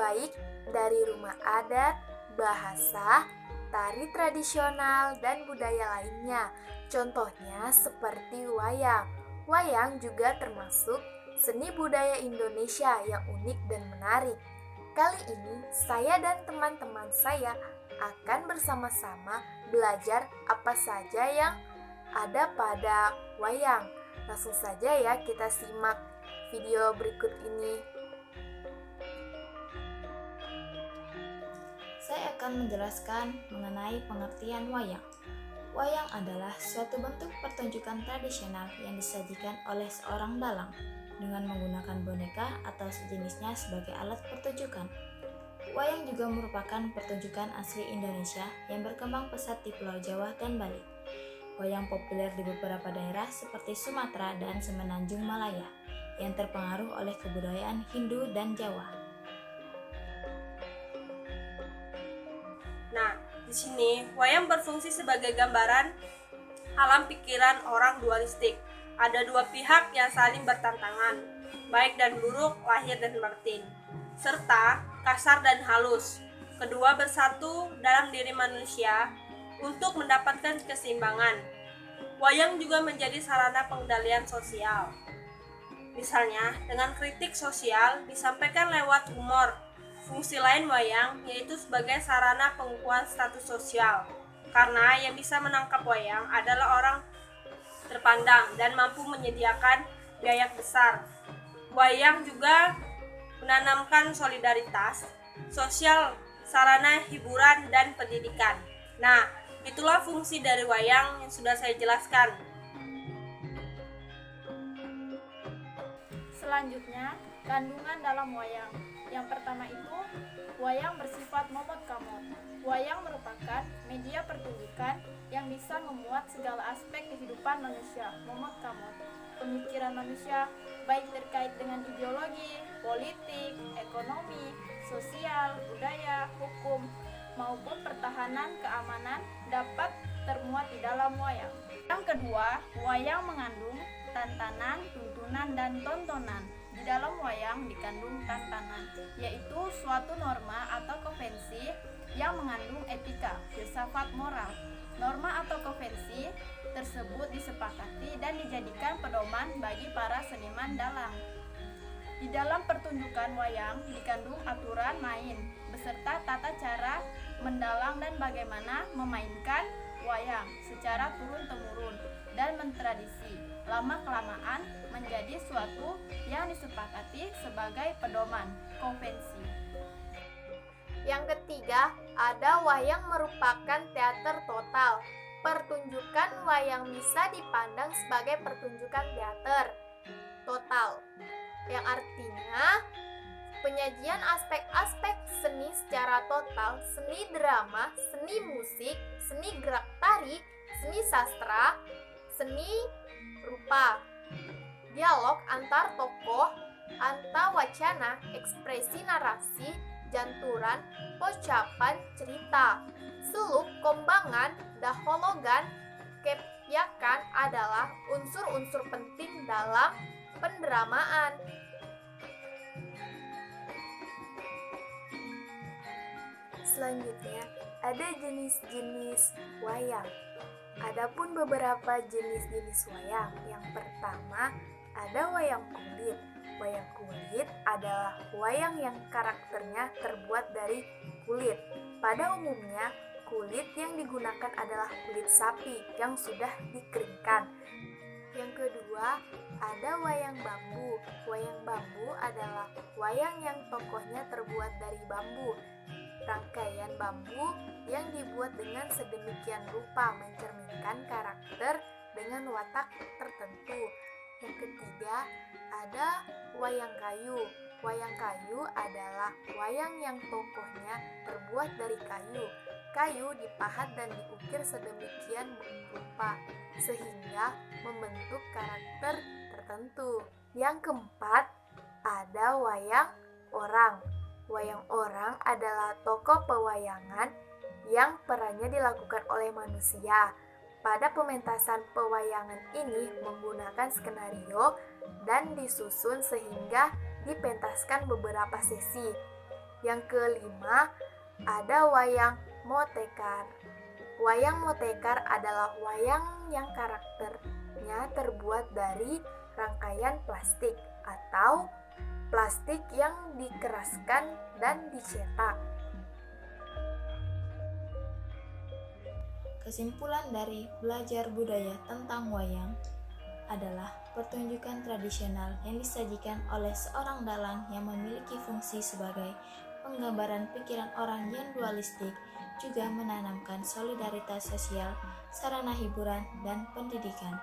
baik dari rumah adat, bahasa, tari tradisional, dan budaya lainnya. Contohnya seperti wayang. Wayang juga termasuk seni budaya Indonesia yang unik dan menarik. Kali ini saya dan teman-teman saya akan bersama-sama belajar apa saja yang ada pada wayang. Langsung saja ya kita simak video berikut ini. Saya akan menjelaskan mengenai pengertian wayang. Wayang adalah suatu bentuk pertunjukan tradisional yang disajikan oleh seorang dalang dengan menggunakan boneka atau sejenisnya sebagai alat pertunjukan. Wayang juga merupakan pertunjukan asli Indonesia yang berkembang pesat di Pulau Jawa dan Bali. Wayang populer di beberapa daerah seperti Sumatera dan Semenanjung Malaya yang terpengaruh oleh kebudayaan Hindu dan Jawa. Nah, di sini wayang berfungsi sebagai gambaran alam pikiran orang dualistik. Ada dua pihak yang saling bertantangan, baik dan buruk, lahir dan batin, serta kasar dan halus. Kedua bersatu dalam diri manusia untuk mendapatkan keseimbangan. Wayang juga menjadi sarana pengendalian sosial. Misalnya, dengan kritik sosial disampaikan lewat humor. Fungsi lain wayang yaitu sebagai sarana pengukuhan status sosial, karena yang bisa menangkap wayang adalah orang terpandang dan mampu menyediakan biaya besar. Wayang juga menanamkan solidaritas sosial, sarana hiburan dan pendidikan. Nah, itulah fungsi dari wayang yang sudah saya jelaskan. Selanjutnya, kandungan dalam wayang. Yang pertama itu, wayang bersifat momot kamot. Wayang merupakan media pertunjukan yang bisa memuat segala aspek kehidupan manusia. Momot kamot, pemikiran manusia, baik terkait dengan ideologi, politik, ekonomi, sosial, budaya, hukum, maupun pertahanan keamanan dapat termuat di dalam wayang. Yang kedua, wayang mengandung tantanan, tuntunan, dan tontonan. Di dalam wayang dikandung tantanan, yaitu suatu norma atau konvensi yang mengandung etika, filsafat moral. Norma atau konvensi tersebut disepakati dan dijadikan pedoman bagi para seniman dalang. Di dalam pertunjukan wayang dikandung aturan main, beserta tata cara mendalang dan bagaimana memainkan wayang secara turun-temurun dan mentradisi. Lama-kelamaan menjadi suatu yang disepakati sebagai pedoman, konvensi. Yang ketiga, ada wayang merupakan teater total. Pertunjukan wayang bisa dipandang sebagai pertunjukan teater total, yang artinya penyajian aspek-aspek seni secara total, seni drama, seni musik, seni gerak tari, seni sastra, seni rupa, dialog antar tokoh, antawacana, ekspresi narasi, janturan, pocapan, cerita, suluk, kombangan, dahologan, kepyakan adalah unsur-unsur penting dalam pendramaan. Selanjutnya, ada jenis-jenis wayang. Adapun beberapa jenis-jenis wayang. Yang pertama, ada wayang kulit. Wayang kulit adalah wayang yang karakternya terbuat dari kulit. Pada umumnya, kulit yang digunakan adalah kulit sapi yang sudah dikeringkan. Yang kedua, ada wayang bambu. Wayang bambu adalah wayang yang tokohnya terbuat dari bambu. Rangkaian bambu yang dibuat dengan sedemikian rupa mencerminkan karakter dengan watak tertentu. Yang ketiga, ada wayang kayu. Wayang kayu adalah wayang yang tokohnya terbuat dari kayu. Kayu dipahat dan diukir sedemikian rupa sehingga membentuk karakter tertentu. Yang keempat, ada wayang orang. Wayang orang adalah tokoh pewayangan yang perannya dilakukan oleh manusia. Pada pementasan pewayangan ini menggunakan skenario dan disusun sehingga dipentaskan beberapa sesi. Yang kelima, ada wayang motekar. Wayang motekar adalah wayang yang karakternya terbuat dari rangkaian plastik atau plastik yang dikeraskan dan dicetak. Kesimpulan dari belajar budaya tentang wayang adalah pertunjukan tradisional yang disajikan oleh seorang dalang yang memiliki fungsi sebagai penggambaran pikiran orang yang dualistik, juga menanamkan solidaritas sosial, sarana hiburan, dan pendidikan.